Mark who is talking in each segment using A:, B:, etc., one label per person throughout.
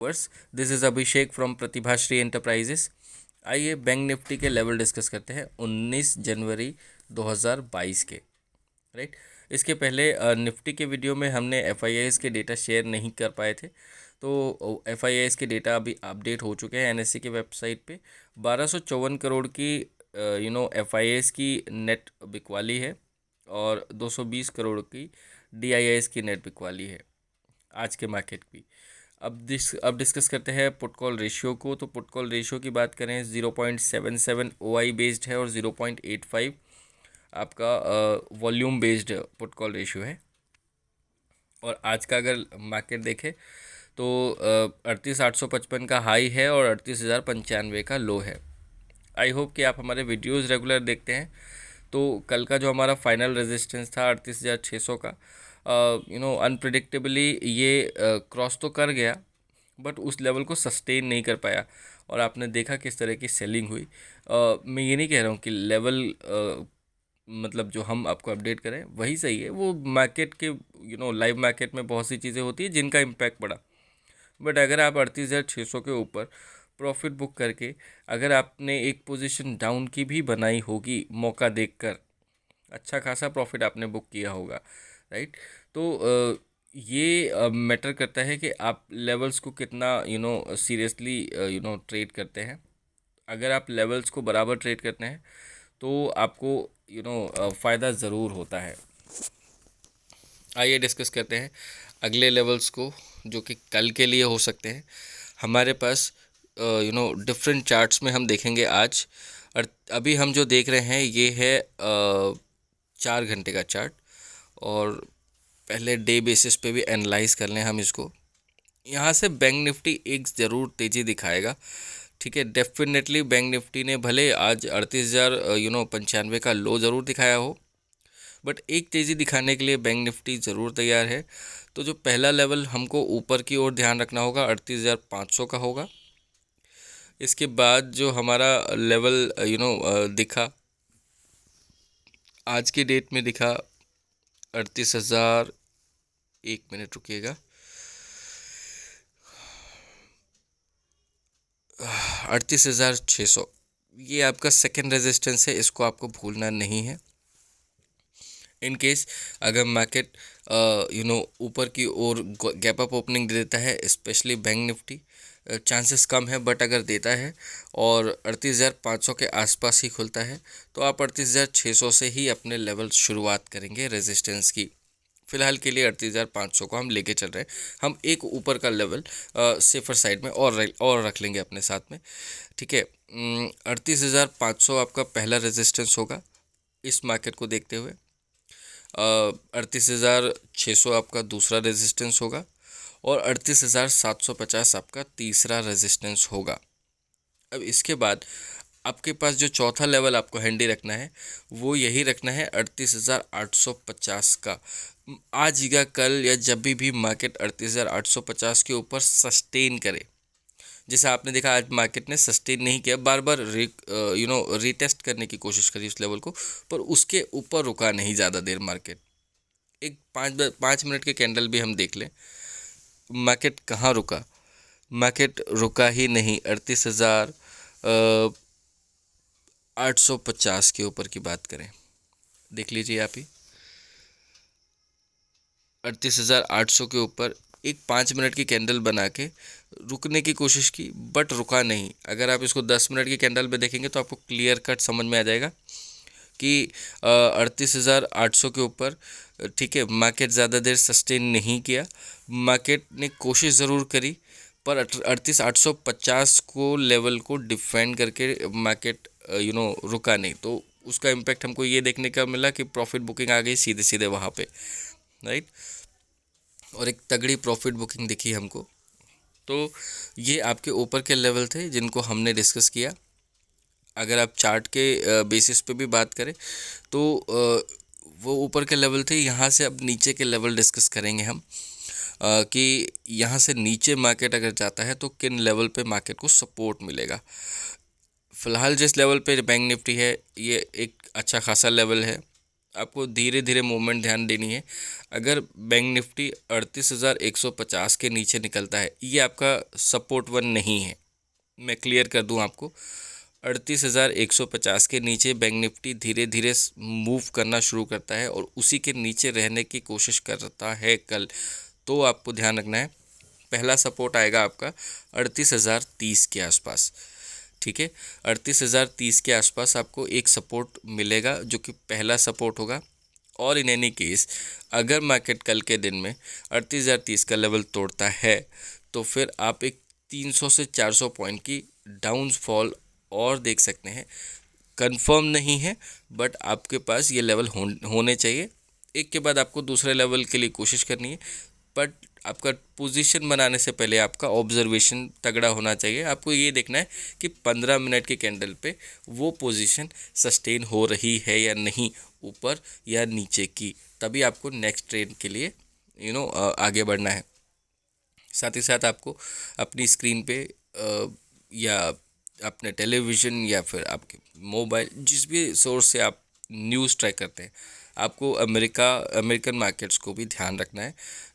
A: Viewers, this is Abhishek from Pratibhashri Enterprises. आइए Bank Nifty के level discuss करते हैं 19 जनवरी 2022 के। राइट, इसके पहले निफ्टी के वीडियो में हमने एफआईआईज़ के डेटा शेयर नहीं कर पाए थे, तो एफआईआईज़ के डेटा अभी अपडेट हो चुके हैं एनएससी की वेबसाइट पे। 1254 करोड़ की एफआईआईज़ की नेट बिकवाली है और 220 करोड़ की डीआईआईज़ की नेट बिकवाली है आज के मार्केट की। अब डिस्कस करते हैं पुट कॉल रेशियो को। तो पुट कॉल रेशियो की बात करें 0.77 ओआई बेस्ड है और 0.85 आपका volume based put call ratio है। और आज का अगर मार्केट देखें तो 38,855 का हाई है और 38,095 का लो है। आई होप कि आप हमारे वीडियोस रेगुलर देखते हैं। तो कल का जो हमारा फाइनल रेजिस्टेंस था 38,600 का, अनप्रिडिक्टेबली ये क्रॉस तो कर गया बट उस लेवल को सस्टेन नहीं कर पाया और आपने देखा किस तरह की सेलिंग हुई। मैं ये नहीं कह रहा हूँ कि लेवल मतलब जो हम आपको अपडेट करें वही सही है, वो मार्केट के लाइव मार्केट में बहुत सी चीज़ें होती है जिनका इम्पैक्ट पड़ा। बट अगर आप 38,600 के ऊपर प्रॉफिट बुक करके अगर आपने एक पोजीशन डाउन की भी बनाई होगी मौका देखकर, अच्छा खासा प्रॉफिट आपने बुक किया होगा। राइट, तो ये मैटर करता है कि आप लेवल्स को कितना सीरियसली ट्रेड करते हैं। अगर आप लेवल्स को बराबर ट्रेड करते हैं तो आपको फ़ायदा ज़रूर होता है। आइए डिस्कस करते हैं अगले लेवल्स को जो कि कल के लिए हो सकते हैं। हमारे पास डिफरेंट चार्ट्स में हम देखेंगे आज। और अभी हम जो देख रहे हैं ये है 4 घंटे का चार्ट, और पहले डे बेसिस पे भी एनालाइज कर लें हम इसको। यहाँ से बैंक निफ्टी एक ज़रूर तेज़ी दिखाएगा। ठीक है, डेफिनेटली बैंक निफ्टी ने भले आज 38,095 का लो ज़रूर दिखाया हो, बट एक तेज़ी दिखाने के लिए बैंक निफ्टी ज़रूर तैयार है। तो जो पहला लेवल हमको ऊपर की ओर ध्यान रखना होगा 38,500 का होगा। इसके बाद जो हमारा लेवल दिखा आज की डेट में दिखा 38,000, एक मिनट रुकिएगा, 38,600, ये आपका सेकेंड रेजिस्टेंस है, इसको आपको भूलना नहीं है। इन केस अगर मार्केट ऊपर की ओर गैप अप ओपनिंग दे देता है, स्पेशली बैंक निफ्टी, चांसेस कम है बट अगर देता है और 38,500 के आसपास ही खुलता है तो आप 38,600 से ही अपने लेवल शुरुआत करेंगे रेजिस्टेंस की। फ़िलहाल के लिए 38,500 को हम लेके चल रहे हैं। हम एक ऊपर का लेवल सेफर साइड में और रख लेंगे अपने साथ में। ठीक है, 38,500 आपका पहला रेजिस्टेंस होगा इस मार्केट को देखते हुए। 38,600 आपका दूसरा रेजिस्टेंस होगा और 38,750 आपका तीसरा रेजिस्टेंस होगा। अब इसके बाद आपके पास जो चौथा लेवल आपको हैंडी रखना है वो यही रखना है 38,850 का। आज या कल या जब भी मार्केट 38,850 के ऊपर सस्टेन करे, जैसे आपने देखा आज मार्केट ने सस्टेन नहीं किया, बार बार रीटेस्ट करने की कोशिश करी उस लेवल को, पर उसके ऊपर रुका नहीं ज़्यादा देर मार्केट। एक 5 मिनट के कैंडल भी हम देख लें, मार्केट कहाँ रुका, मार्केट रुका ही नहीं 38,850 के ऊपर की बात करें, देख लीजिए आप ही 38,800 के ऊपर एक 5 मिनट की कैंडल बना के रुकने की कोशिश की बट रुका नहीं। अगर आप इसको 10 मिनट की कैंडल पे देखेंगे तो आपको क्लियर कट समझ में आ जाएगा कि 38,800 के ऊपर ठीक है मार्केट ज़्यादा देर सस्टेन नहीं किया। मार्केट ने कोशिश ज़रूर करी पर 38,850 को लेवल को डिफेंड करके मार्केट रुका नहीं, तो उसका इम्पैक्ट हमको ये देखने का मिला कि प्रॉफिट बुकिंग आ गई सीधे सीधे वहाँ पे। राइट, और एक तगड़ी प्रॉफिट बुकिंग दिखी हमको। तो ये आपके ऊपर के लेवल थे जिनको हमने डिस्कस किया। अगर आप चार्ट के बेसिस पे भी बात करें तो वो ऊपर के लेवल थे। यहाँ से अब नीचे के लेवल डिस्कस करेंगे हम कि यहाँ से नीचे मार्केट अगर जाता है तो किन लेवल पे मार्केट को सपोर्ट मिलेगा। फ़िलहाल जिस लेवल पे बैंक निफ्टी है ये एक अच्छा खासा लेवल है। आपको धीरे धीरे मूवमेंट ध्यान देनी है। अगर बैंक निफ्टी 38,150 के नीचे निकलता है, ये आपका सपोर्ट वन नहीं है। मैं क्लियर कर दूं आपको, 38,150 के नीचे बैंक निफ्टी धीरे धीरे मूव करना शुरू करता है और उसी के नीचे रहने की कोशिश करता है कल, तो आपको ध्यान रखना है पहला सपोर्ट आएगा आपका 38,030 के आसपास। ठीक है, 38,030 के आसपास आपको एक सपोर्ट मिलेगा जो कि पहला सपोर्ट होगा। और इन एनी केस अगर मार्केट कल के दिन में 38,030 का लेवल तोड़ता है तो फिर आप एक 300 से 400 पॉइंट की डाउनफॉल और देख सकते हैं। कंफर्म नहीं है, बट आपके पास ये लेवल होने चाहिए। एक के बाद आपको दूसरे लेवल के लिए कोशिश करनी है, बट आपका पोजीशन बनाने से पहले आपका ऑब्जर्वेशन तगड़ा होना चाहिए। आपको ये देखना है कि 15 मिनट के कैंडल पे वो पोजीशन सस्टेन हो रही है या नहीं, ऊपर या नीचे की, तभी आपको नेक्स्ट ट्रेड के लिए आगे बढ़ना है। साथ ही साथ आपको अपनी स्क्रीन पे या अपने टेलीविज़न या फिर आपके मोबाइल, जिस भी सोर्स से आप न्यूज़ ट्रैक करते हैं, आपको अमेरिकन मार्केट्स को भी ध्यान रखना है,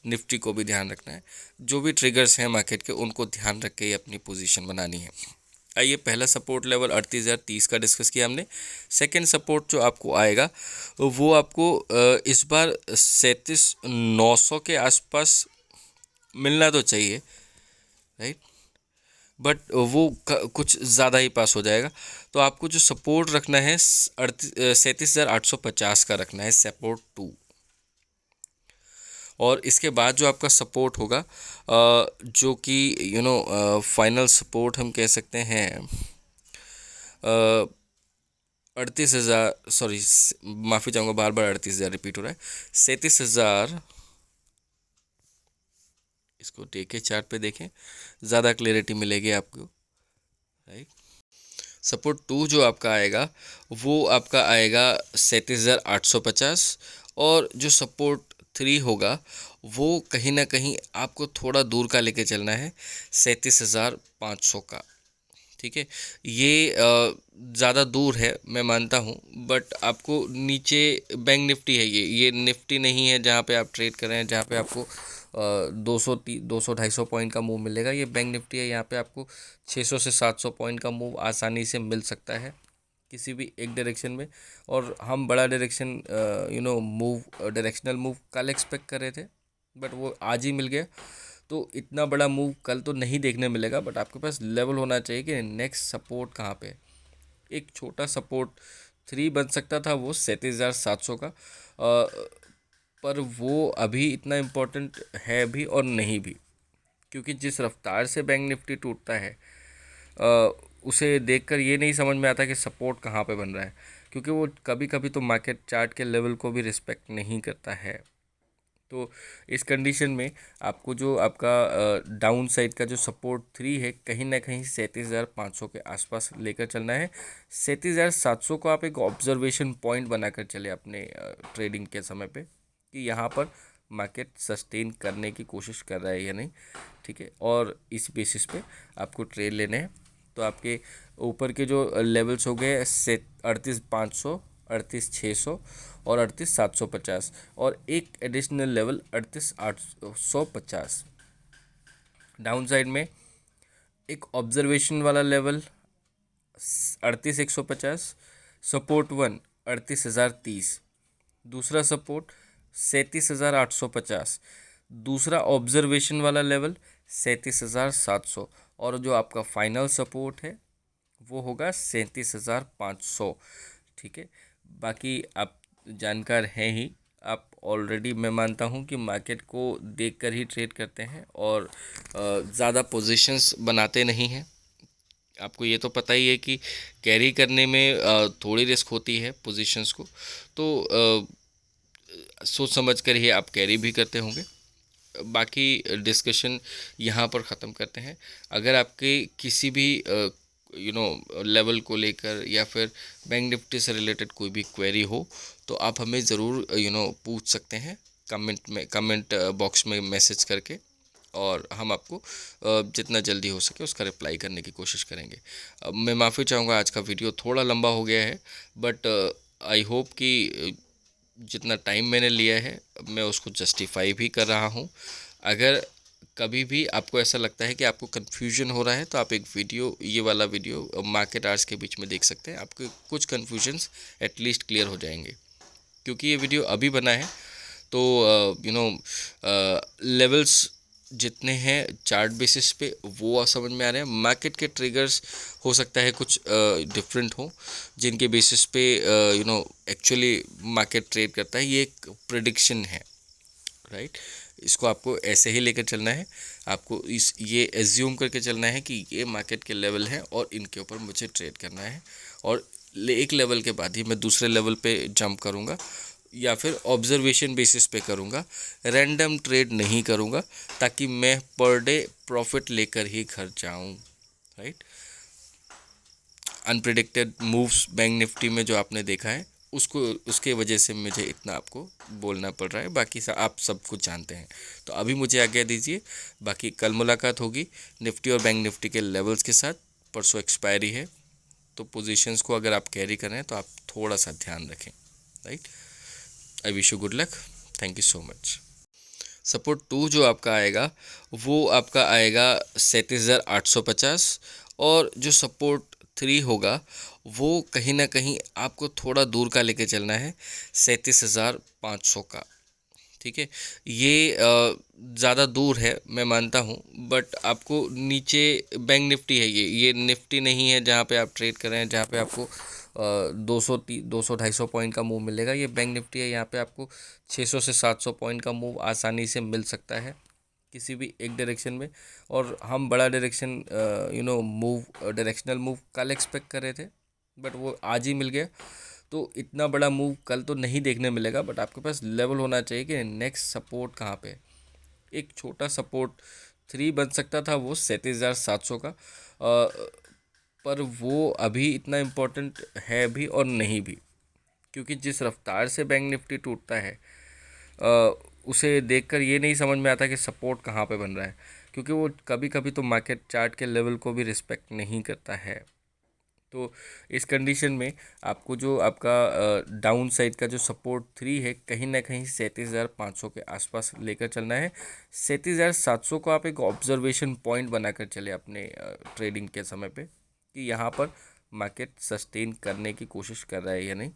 A: निफ्टी को भी ध्यान रखना है। जो भी ट्रिगर्स हैं मार्केट के, उनको ध्यान रख के ही अपनी पोजीशन बनानी है। आइए, पहला सपोर्ट लेवल 38,030 का डिस्कस किया हमने। सेकंड सपोर्ट जो आपको आएगा वो आपको इस बार 37,900 के आसपास मिलना तो चाहिए, राइट, बट वो कुछ ज़्यादा ही पास हो जाएगा। तो आपको जो सपोर्ट रखना है 37,850 का रखना है सपोर्ट 2। और इसके बाद जो आपका सपोर्ट होगा जो कि फाइनल सपोर्ट हम कह सकते हैं 38,000, सॉरी माफ़ी चाहूँगा, बार बार 38,000 रिपीट हो रहा है, 37,000। इसको देखें, चार्ट पे देखें, ज़्यादा क्लियरिटी मिलेगी आपको, राइट। सपोर्ट 2 जो आपका आएगा वो आपका आएगा 37,850, और जो सपोर्ट 3 होगा वो कहीं ना कहीं आपको थोड़ा दूर का लेके चलना है, 37,500 का। ठीक है, ये ज़्यादा दूर है मैं मानता हूँ, बट आपको नीचे बैंक निफ्टी है, ये निफ्टी नहीं है जहाँ पे आप ट्रेड कर रहे हैं, जहाँ पे आपको 200 250 पॉइंट का मूव मिलेगा। ये बैंक निफ्टी है, यहाँ पे आपको 600 से 700 पॉइंट का मूव आसानी से मिल सकता है किसी भी एक डायरेक्शन में। और हम बड़ा डायरेक्शन मूव, डायरेक्शनल मूव कल एक्सपेक्ट कर रहे थे, बट वो आज ही मिल गया। तो इतना बड़ा मूव कल तो नहीं देखने मिलेगा, बट आपके पास लेवल होना चाहिए कि नेक्स्ट सपोर्ट कहाँ पे है। एक छोटा सपोर्ट 3 बन सकता था वो 37,700 का, पर वो अभी इतना इम्पोर्टेंट है भी और नहीं भी, क्योंकि जिस रफ्तार से बैंक निफ्टी टूटता है उसे देखकर ये नहीं समझ में आता कि सपोर्ट कहाँ पे बन रहा है, क्योंकि वो कभी कभी तो मार्केट चार्ट के लेवल को भी रिस्पेक्ट नहीं करता है। तो इस कंडीशन में आपको जो आपका डाउन साइड का जो सपोर्ट 3 है, कहीं ना कहीं 37,500 के आसपास लेकर चलना है। 37,700 को आप एक ऑब्जर्वेशन पॉइंट बनाकर चले अपने ट्रेडिंग के समय पे, कि यहाँ पर मार्केट सस्टेन करने की कोशिश कर रहा है या नहीं। ठीक है, और इस बेसिस पे आपको ट्रेड लेने हैं। तो आपके ऊपर के जो लेवल्स हो गए 38,500, 38,600 और 38,750, और एक एडिशनल लेवल 38,850। डाउन साइड में एक ऑब्जर्वेशन वाला लेवल 38,150, सपोर्ट 1 38,030, दूसरा सपोर्ट 37,850, दूसरा ऑब्जर्वेशन वाला लेवल 37,700, और जो आपका फाइनल सपोर्ट है वो होगा 37,500। ठीक है, बाकी आप जानकार हैं ही, आप ऑलरेडी, मैं मानता हूं कि मार्केट को देखकर ही ट्रेड करते हैं और ज़्यादा पोजीशंस बनाते नहीं हैं। आपको ये तो पता ही है कि कैरी करने में थोड़ी रिस्क होती है पोजीशंस को, तो सोच समझ कर ही आप कैरी भी करते होंगे। बाकी डिस्कशन यहाँ पर ख़त्म करते हैं। अगर आपके किसी भी लेवल को लेकर या फिर बैंक निफ्टी से रिलेटेड कोई भी क्वेरी हो, तो आप हमें ज़रूर पूछ सकते हैं कमेंट बॉक्स में मैसेज करके, और हम आपको जितना जल्दी हो सके उसका रिप्लाई करने की कोशिश करेंगे। मैं माफ़ी चाहूँगा, आज का वीडियो थोड़ा लंबा हो गया है, बट आई होप कि जितना टाइम मैंने लिया है मैं उसको जस्टिफाई भी कर रहा हूँ। अगर कभी भी आपको ऐसा लगता है कि आपको कन्फ्यूजन हो रहा है तो आप एक वीडियो, ये वाला वीडियो मार्केट आवर्स के बीच में देख सकते हैं। आपके कुछ कन्फ्यूजन्स एटलीस्ट क्लियर हो जाएंगे, क्योंकि ये वीडियो अभी बना है। तो लेवल्स जितने हैं चार्ट बेसिस पे वो समझ में आ रहे हैं। मार्केट के ट्रिगर्स हो सकता है कुछ डिफरेंट हो, जिनके बेसिस पे एक्चुअली मार्केट ट्रेड करता है। ये एक प्रिडिक्शन है, राइट। इसको आपको ऐसे ही लेकर चलना है। आपको ये एज्यूम करके चलना है कि ये मार्केट के लेवल हैं और इनके ऊपर मुझे ट्रेड करना है, और एक लेवल के बाद ही मैं दूसरे लेवल पे जंप करूँगा, या फिर ऑब्जर्वेशन बेसिस पे करूँगा। रैंडम ट्रेड नहीं करूँगा, ताकि मैं पर डे प्रॉफिट लेकर ही घर जाऊँ, right. Unpredicted moves bank Nifty में जो आपने देखा है, उसके वजह से मुझे इतना आपको बोलना पड़ रहा है। बाकी आप सब कुछ जानते हैं। तो अभी मुझे आज्ञा दीजिए, बाकी कल मुलाकात होगी निफ्टी और बैंक निफ्टी के लेवल्स के साथ। परसों एक्सपायरी है, तो पोजीशंस को अगर आप कैरी कर रहे हैं तो आप थोड़ा सा ध्यान रखें, right. I wish you good luck. Thank you so much. Support 2 जो आपका आएगा वो आपका आएगा 37,850, और जो सपोर्ट 3 होगा वो कहीं ना कहीं आपको थोड़ा दूर का लेके चलना है, 37,500 का। ठीक है, ये ज़्यादा दूर है मैं मानता हूँ, बट आपको नीचे बैंक निफ्टी है, ये निफ्टी नहीं है जहाँ पे आप ट्रेड कर रहे हैं, जहाँ पे आपको 200 250 पॉइंट का मूव मिलेगा। ये बैंक निफ्टी है, यहाँ पे आपको 600 से 700 पॉइंट का मूव आसानी से मिल सकता है किसी भी एक डायरेक्शन में। और हम बड़ा डायरेक्शन मूव, डायरेक्शनल मूव कल एक्सपेक्ट कर रहे थे, बट वो आज ही मिल गया। तो इतना बड़ा मूव कल तो नहीं देखने मिलेगा, बट आपके पास लेवल होना चाहिए कि नेक्स्ट सपोर्ट कहाँ पे। एक छोटा सपोर्ट 3 बन सकता था वो 37,700 का, पर वो अभी इतना इम्पोर्टेंट है भी और नहीं भी, क्योंकि जिस रफ्तार से बैंक निफ्टी टूटता है उसे देखकर ये नहीं समझ में आता कि सपोर्ट कहाँ पे बन रहा है, क्योंकि वो कभी कभी तो मार्केट चार्ट के लेवल को भी रिस्पेक्ट नहीं करता है। तो इस कंडीशन में आपको जो आपका डाउन साइड का जो सपोर्ट 3 है, कहीं ना कहीं 37,500 के आसपास लेकर चलना है। 37,700 को आप एक ऑब्जर्वेशन पॉइंट बनाकर चले अपने ट्रेडिंग के समय पे, कि यहाँ पर मार्केट सस्टेन करने की कोशिश कर रहा है या नहीं,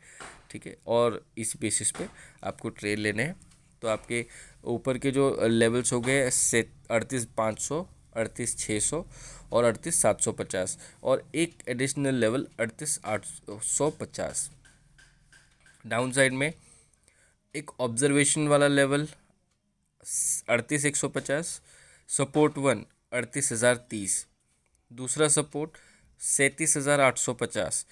A: ठीक है। और इस बेसिस पे आपको ट्रेड लेने हैं। तो आपके ऊपर के जो लेवल्स हो गए 38,500, 38,600 और 38,750, और एक एडिशनल लेवल 38,850। डाउन साइड में एक ऑब्जर्वेशन वाला लेवल 38,150, सपोर्ट 1 38,030, दूसरा सपोर्ट 37,850,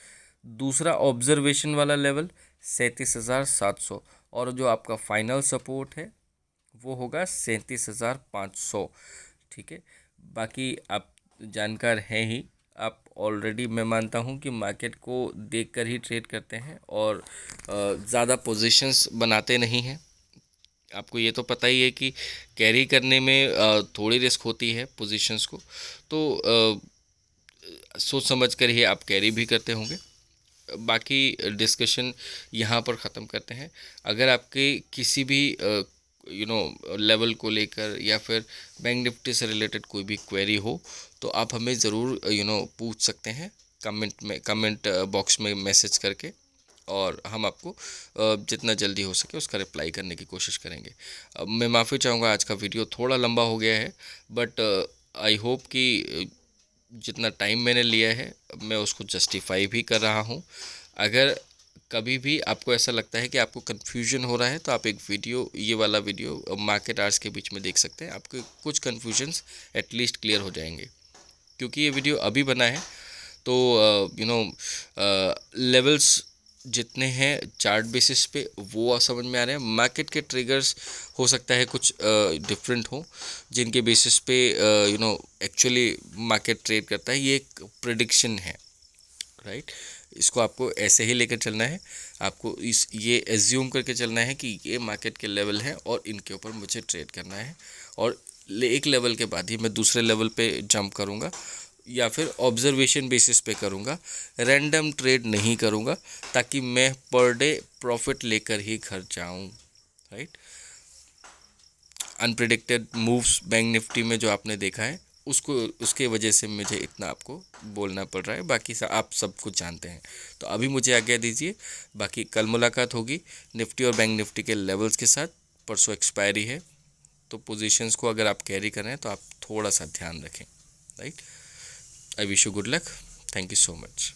A: दूसरा ऑब्जर्वेशन वाला लेवल 37,700, और जो आपका फाइनल सपोर्ट है वो होगा 37,500। ठीक है, बाकी आप जानकार हैं ही, आप ऑलरेडी, मैं मानता हूं कि मार्केट को देखकर ही ट्रेड करते हैं और ज़्यादा पोजीशंस बनाते नहीं हैं। आपको ये तो पता ही है कि कैरी करने में थोड़ी रिस्क होती है पोजीशंस को, तो सोच समझ कर ही आप कैरी भी करते होंगे। बाकी डिस्कशन यहाँ पर ख़त्म करते हैं। अगर आपके किसी भी लेवल को लेकर या फिर बैंक निफ्टी से रिलेटेड कोई भी क्वेरी हो, तो आप हमें ज़रूर पूछ सकते हैं कमेंट बॉक्स में मैसेज करके, और हम आपको जितना जल्दी हो सके उसका रिप्लाई करने की कोशिश करेंगे। मैं माफ़ी चाहूँगा, आज का वीडियो थोड़ा लंबा हो गया है, बट आई होप कि जितना टाइम मैंने लिया है मैं उसको जस्टिफाई भी कर रहा हूँ। अगर कभी भी आपको ऐसा लगता है कि आपको कन्फ्यूजन हो रहा है तो आप एक वीडियो, ये वाला वीडियो मार्केट आवर्स के बीच में देख सकते हैं। आपके कुछ कन्फ्यूजन्स एटलीस्ट क्लियर हो जाएंगे, क्योंकि ये वीडियो अभी बना है। तो लेवल्स जितने हैं चार्ट बेसिस पे वो समझ में आ रहे हैं। मार्केट के ट्रिगर्स हो सकता है कुछ डिफरेंट हो, जिनके बेसिस पे एक्चुअली मार्केट ट्रेड करता है। ये एक प्रिडिक्शन है, राइट। इसको आपको ऐसे ही लेकर चलना है। आपको ये एज्यूम करके चलना है कि ये मार्केट के लेवल हैं और इनके ऊपर मुझे ट्रेड करना है, और एक लेवल के बाद ही मैं दूसरे लेवल पे जंप करूँगा, या फिर ऑब्जर्वेशन बेसिस पे करूँगा, रैंडम ट्रेड नहीं करूँगा, ताकि मैं पर डे प्रॉफिट लेकर ही घर जाऊँ, right. Unpredicted moves bank Nifty में जो आपने देखा है, उसको उसके वजह से मुझे इतना आपको बोलना पड़ रहा है, बाकी आप सब कुछ जानते हैं। तो अभी मुझे आज्ञा दीजिए, बाकी कल मुलाकात होगी निफ्टी और बैंक निफ्टी के लेवल्स के साथ। परसों एक्सपायरी है, तो पोजीशंस को अगर आप कैरी कर रहे हैं तो आप थोड़ा सा ध्यान रखें, right. I wish you good luck, thank you so much.